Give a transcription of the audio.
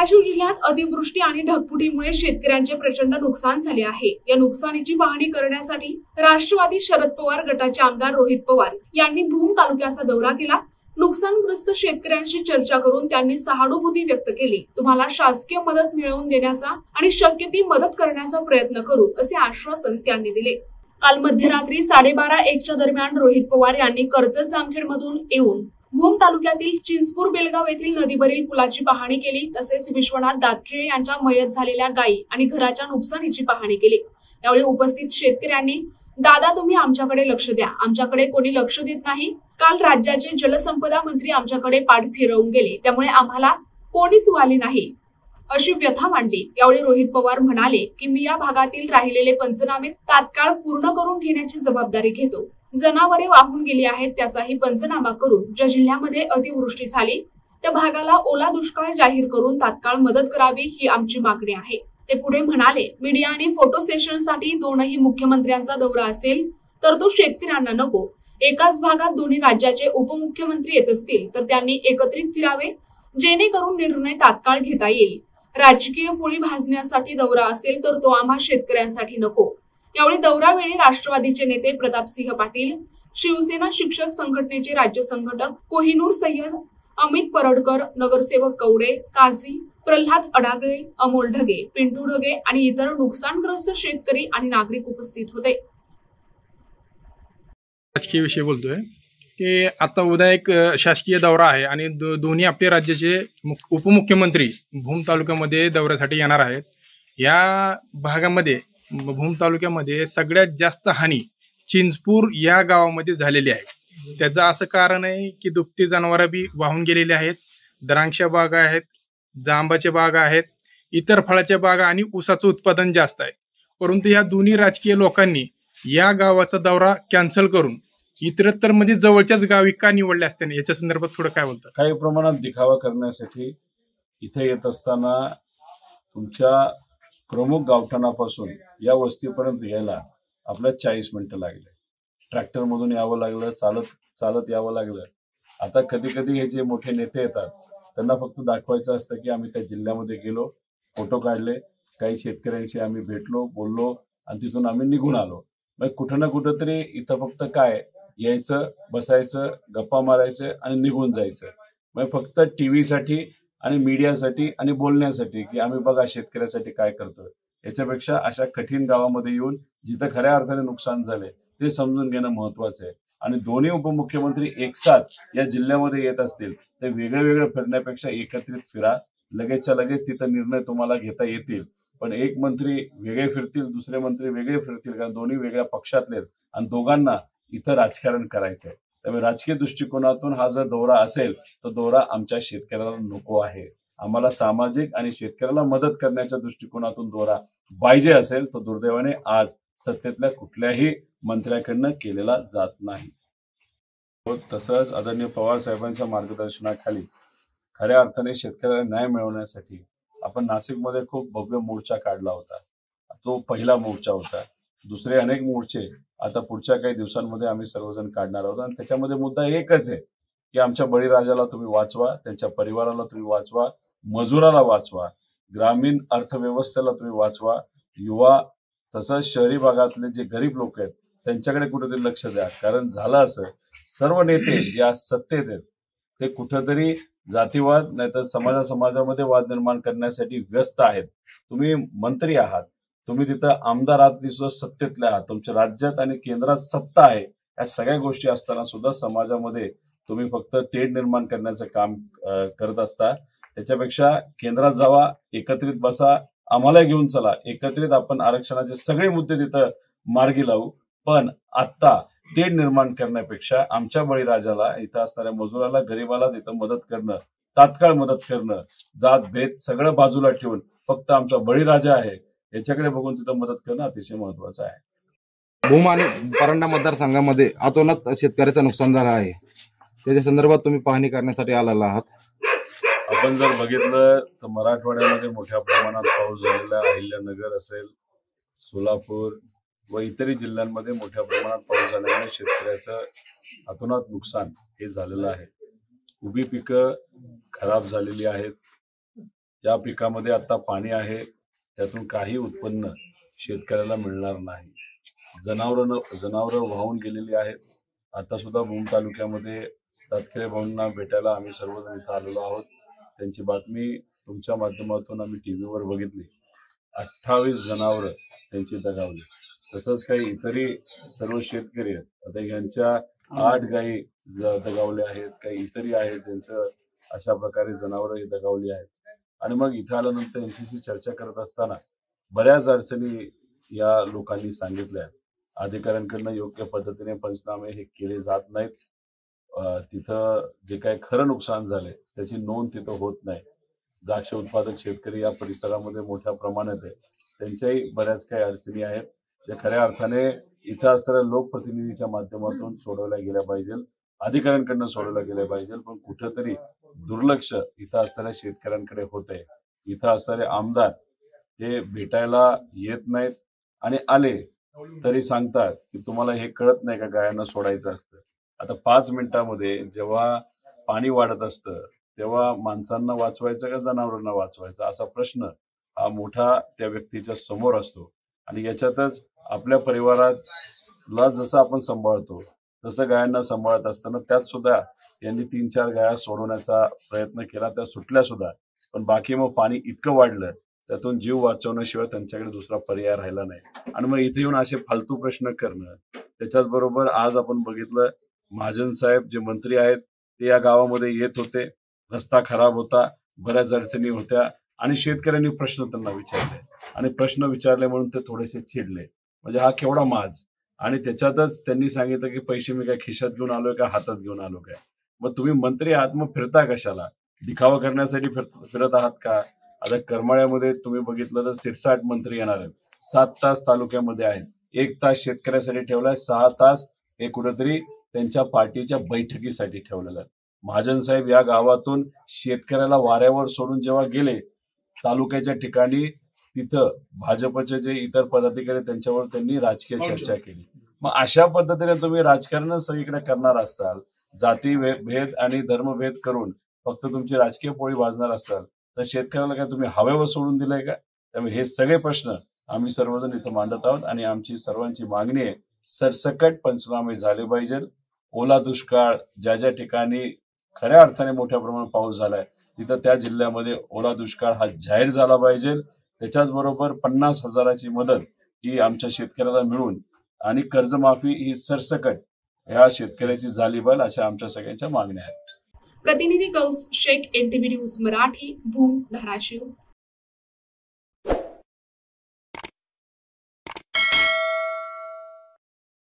धाराशिव जिल्ह्यात अतिवृष्टी आणि ढगफुटीमुळे शेतकऱ्यांचे प्रचंड नुकसान झाले आहे। या नुकसानीची पाहणी करण्यासाठी राष्ट्रवादी शरद पवार गटाचे आमदार रोहित पवार यांनी भूम तालुक्याचा दौरा केला। नुकसानग्रस्त शेतकऱ्यांशी चर्चा करून त्यांनी सहानुभूती व्यक्त केली। तुम्हाला शासकीय मदत मिळवून देण्याचा आणि शक्य ती मदत करण्याचा प्रयत्न करू असे आश्वासन त्यांनी दिले। काल मध्यरात्री 12:30-1च्या दरम्यान रोहित पवार यांनी कर्जत जामखेड मधून येऊन भूम तालुक्यातील चिंचपूर बेलगाव येथील नदीवरील पुलाची पाहणी केली। तसेच विश्वनाथ दातखिळे यांच्या मयत झालेल्या गायी आणि घराच्या नुकसानीची पाहणी केली। यावेळी उपस्थित शेतकऱ्यांनी दादा तुम्ही आमच्याकडे लक्ष द्या, आमच्याकडे कोणी लक्ष देत नाही। काल राज्याचे जलसंपदा मंत्री आमच्याकडे पाठ फिरवून गेले, त्यामुळे आम्हाला कोणीच वाली नाही अशी व्यथा मांडली। यावेळी रोहित पवार म्हणाले की मी या भागातील राहिलेले पंचनामे तात्काळ पूर्ण करून घेण्याची जबाबदारी घेतो। जनावरे वाहून गेली आहेत त्याचाही पंचनामा करून ज्या जिल्ह्यामध्ये अतिवृष्टी झाली त्या भागाला ओला दुष्काळ जाहीर करून तात्काळ मदत करावी ही आमची मागणी आहे। ते पुढे म्हणाले मीडिया आणि फोटो सेशनसाठी दोनही मुख्यमंत्र्यांचा दौरा असेल तर तो शेतकऱ्यांना नको। एकाच भागात दोन्ही राज्याचे उपमुख्यमंत्री येत असतील तर त्यांनी एकत्रित फिरावे जेणेकरून निर्णय तात्काळ घेता येईल। राजकीय पोळी भाजण्यासाठी दौरा असेल तर तो आम्हा शेतकऱ्यांसाठी नको। यावेळी दौऱ्यावेळी राष्ट्रवादीचे नेते प्रतापसिंह पाटील, शिवसेना शिक्षक संघटनेचे राज्य संघटक कोहिनूर सय्यद, अमित परडकर, नगरसेवक कवडे, काझी, प्रल्हाद अडागळे, अमोल ढगे, पिंटू ढगे आणि इतर नुकसानग्रस्त शेतकरी आणि नागरिक उपस्थित होते। राजकीय विषय बोलतोय की आता उद्या एक शासकीय दौरा आहे आणि दोन्ही आपल्या राज्याचे उपमुख्यमंत्री भूम तालुक्यामध्ये दौऱ्यासाठी येणार आहेत। या भागामध्ये भूम तालुक्यामध्ये सगळ्यात जास्त हानी चिंचपूर या गावामध्ये झालेली आहे। त्याचं असं कारण आहे की दुभती जनावरं बी वाहून गेलेली आहेत, द्राक्षाच्या बागा आहेत, जांबाच्या बागा आहेत, इतर फळाच्या बागा आणि ऊसाचं उत्पादन जास्त आहे। परंतु या दोन्ही राजकीय लोकांनी या गावाचा दौरा कॅन्सल करून इतरत्र मध्ये जवळच्याच गावी का निवडले असते याच्या संदर्भात थोडं काय बोलतात? काही प्रमाणात दिखावा करण्यासाठी इथे येत असताना तुमच्या प्रमुख गावठाणापासून या वस्तीपर्यंत यायला आपल्या 40 मिनिटं लागले। ट्रॅक्टर मधून यावं लागलं, चालत यावं लागलं। आता कधी कधी हे जे मोठे नेते येतात त्यांना फक्त दाखवायचं असतं की आम्ही त्या जिल्ह्यामध्ये गेलो, फोटो काढले, काही शेतकऱ्यांशी आम्ही भेटलो, बोललो आणि तिथून आम्ही निघून आलो। मग कुठं ना कुठं तरी इथं फक्त काय यायचं, बसायचं, गप्पा मारायचं आणि निघून जायचं। मग फक्त टीव्हीसाठी आणि मीडियासाठी आणि बोलण्यासाठी की आम्ही बघा शेतकऱ्यासाठी काय करतोय। याच्यापेक्षा अशा कठीण गावामध्ये येऊन जिथं खऱ्या अर्थाने नुकसान झाले ते समजून घेणं महत्वाचं आहे। आणि दोन्ही उपमुख्यमंत्री एकसाथ या जिल्ह्यामध्ये येत असतील तर वेगळं फिरण्यापेक्षा एकत्रित फिरा, लगेचच्या लगेच तिथं निर्णय तुम्हाला घेता येतील। पण एक मंत्री वेगळे फिरतील, दुसरे मंत्री वेगळे फिरतील, कारण दोन्ही वेगळ्या पक्षातले आणि दोघांना इथं राजकारण करायचंय। त्यामुळे राजकीय दृष्टिकोनातून हा जर दौरा असेल तर दौरा आमच्या शेतकऱ्याला नको आहे। आम्हाला सामाजिक आणि शेतकऱ्याला मदत करण्याच्या दृष्टिकोनातून दौरा पाहिजे असेल तर दुर्दैवाने आज सत्तेतल्या कुठल्याही मंत्र्याकडनं केलेला जात नाही। तसंच आदरणीय पवार साहेबांच्या मार्गदर्शनाखाली खऱ्या अर्थाने शेतकऱ्याला न्याय मिळवण्यासाठी आपण नाशिकमध्ये खूप भव्य मोर्चा काढला होता। तो पहिला मोर्चा होता। दुसरे अनेक मोर्चे आता पुढच्या काही दिवसांमध्ये आम्ही सर्वजण काढणार आहोत आणि त्याच्यामध्ये मुद्दा एकच आहे की आमच्या बळीराजाला तुम्ही वाचवा, त्यांच्या परिवाराला तुम्ही वाचवा, मजुराला वाचवा, ग्रामीण अर्थव्यवस्थेला तुम्ही वाचवा, युवा तसंच शहरी भागातले जे गरीब लोक आहेत त्यांच्याकडे कुठेतरी लक्ष द्या। कारण झालं असं सर्व नेते जे आज सत्तेत आहेत ते कुठेतरी जातीवाद नाहीतर समाजामध्ये वाद निर्माण करण्यासाठी व्यस्त आहेत। तुम्ही मंत्री आहात, तुम्ही तिथं आमदार आहात, सुद्धा सत्तेतले आहात, तुमच्या राज्यात आणि केंद्रात सत्ता आहे। या सगळ्या गोष्टी असताना सुद्धा समाजामध्ये तुम्ही फक्त तेढ निर्माण करण्याचं काम करत असता। त्याच्यापेक्षा केंद्रात जावा, एकत्रित बसा, आम्हाला घेऊन चला, एकत्रित आपण आरक्षणाचे सगळे मुद्दे तिथं मार्गी लावू। पण आता तेढ निर्माण करण्यापेक्षा आमच्या बळीराजाला, इथं असणाऱ्या मजुराला, गरीबाला तिथं मदत करणं, तात्काळ मदत करणं, जात भेद सगळं बाजूला ठेवून फक्त आमचा बळीराजा आहे याच्याकडे बघून तिथं मदत करणं अतिशय महत्वाचं आहे। भूम आणि परंडा मतदारसंघामध्ये अतोनात शेतकऱ्याचं नुकसान झालं आहे, त्याच्या संदर्भात तुम्ही पाहणी करण्यासाठी आलेला आहात। आपण जर बघितलं तर मराठवाड्यामध्ये मोठ्या प्रमाणात पाऊस झालेला, अहिल्यानगर असेल, सोलापूर व इतरही जिल्ह्यांमध्ये मोठ्या प्रमाणात पाऊस झाल्यामुळे शेतकऱ्याचं अतोनात नुकसान हे झालेलं आहे। उभी पिकं खराब झालेली आहेत, ज्या पिकामध्ये आता पाणी आहे त्यातून काही उत्पन्न शेतकऱ्याला मिळणार नाही. जनावरं वाहून गेलेली आहेत. आता सुद्धा भूम तालुक्यामध्ये तातखेरे भाऊंना भेटायला आम्ही सर्वजण इथं आलेलो आहोत. त्यांची बातमी तुमच्या माध्यमातून आम्ही टीव्हीवर बघितली. 28 जनावरं त्यांची दगावली. तसंच काही इतरही सर्व शेतकरी आहेत. आता यांच्या 8 गायी दगावल्या आहेत, काही इतरही आहेत त्यांचं अशा प्रकारे जनावरं दगावली आहेत. आणि मग इथं आल्यानंतर यांच्याशी चर्चा करत असताना बऱ्याच अडचणी या लोकांनी सांगितल्या. अधिकाऱ्यांकडनं योग्य पद्धतीने पंचनामे हे केले जात नाहीत. तिथं जे काही खरं नुकसान झाले त्याची नोंद तिथं होत नाही. द्राक्ष उत्पादक शेतकरी या परिसरामध्ये मोठ्या प्रमाणात आहे. त्यांच्याही बऱ्याच काही अडचणी आहेत ज्या खऱ्या अर्थाने इथं असणाऱ्या लोकप्रतिनिधीच्या माध्यमातून सोडवल्या गेल्या पाहिजे, अधिकाऱ्यांकडनं सोडवल्या गेल्या पाहिजे. पण कुठंतरी दुर्लक्ष इथं असणाऱ्या शेतकऱ्यांकडे होतंय. इथं असणारे आमदार हे भेटायला येत नाहीत आणि आले तरी सांगतात की तुम्हाला हे कळत नाही का गायांना सोडायचं असतं. आता 5 मिनिटामध्ये जेव्हा पाणी वाढत असतं तेव्हा माणसांना वाचवायचं का जनावरांना वाचवायचं असा प्रश्न हा मोठा त्या व्यक्तीच्या समोर असतो. आणि याच्यातच आपल्या परिवाराला जसं आपण सांभाळतो तसं गायांना सांभाळत असताना त्यात सुद्धा यांनी 3-4 गाया सोडवण्याचा प्रयत्न केला. त्या सुटल्या सुद्धा. पण बाकी मग पाणी इतकं वाढलं त्यातून जीव वाचवण्याशिवाय त्यांच्याकडे दुसरा पर्याय राहिला नाही. आणि मग इथे येऊन असे फालतू प्रश्न करणं. त्याच्याच बरोबर आज आपण बघितलं महाजन साहेब जे मंत्री आहेत ते या गावामध्ये येत होते. रस्ता खराब होता, बऱ्याच अडचणी होत्या आणि शेतकऱ्यांनी प्रश्न त्यांना विचारले आणि प्रश्न विचारले म्हणून ते थोडेसे चिडले. म्हणजे हा केवढा माज. आणि त्याच्यातच त्यांनी सांगितलं की पैसे मी काय खिशात घेऊन आलोय का हातात घेऊन आलो काय. मग तुम्ही मंत्री आहात मग फिरता कशाला? दिखावा करण्यासाठी फिरत आहात का? आता करमाळ्यामध्ये तुम्ही बघितलं तर 66 मंत्री येणार आहेत. 7 तास तालुक्यामध्ये आहेत. 1 तास शेतकऱ्यासाठी ठेवलाय, 6 तास हे कुठेतरी त्यांच्या पार्टीच्या बैठकीसाठी ठेवलेलं आहे. महाजन साहेब या गावातून शेतकऱ्याला वाऱ्यावर सोडून जेव्हा गेले तालुक्याच्या ठिकाणी तिथं भाजपचे जे इतर पदाधिकारी त्यांच्यावर त्यांनी राजकीय चर्चा केली. मग अशा पद्धतीने तुम्ही राजकारण सगळीकडे करणार असाल, जाती भेद आणि धर्मभेद करून फक्त तुमची राजकीय पोळी भाजणार असाल तर शेतकऱ्याला काय तुम्ही हवेवर सोडून दिलंय का? त्यामुळे हे सगळे प्रश्न आम्ही सर्वजण इथं मांडत आहोत आणि आमची सर्वांची मागणी आहे सरसकट पंचनामे झाले पाहिजे. ओला दुष्काळ ज्या ज्या ठिकाणी खऱ्या अर्थाने मोठ्या प्रमाणात पाऊस झालाय तिथं त्या जिल्ह्यामध्ये ओला दुष्काळ हा जाहीर झाला पाहिजे. त्याच्याचबरोबर 50,000ची मदत ही आमच्या शेतकऱ्याला मिळून आणि कर्जमाफी ही सरसकट ह्या शेतकऱ्याची झाली पाहिजे अशा आमच्या सगळ्यांच्या मागण्या आहेत. प्रतिनिधी गौस शेख, NTV न्यूज मराठी, भूम, धाराशिव.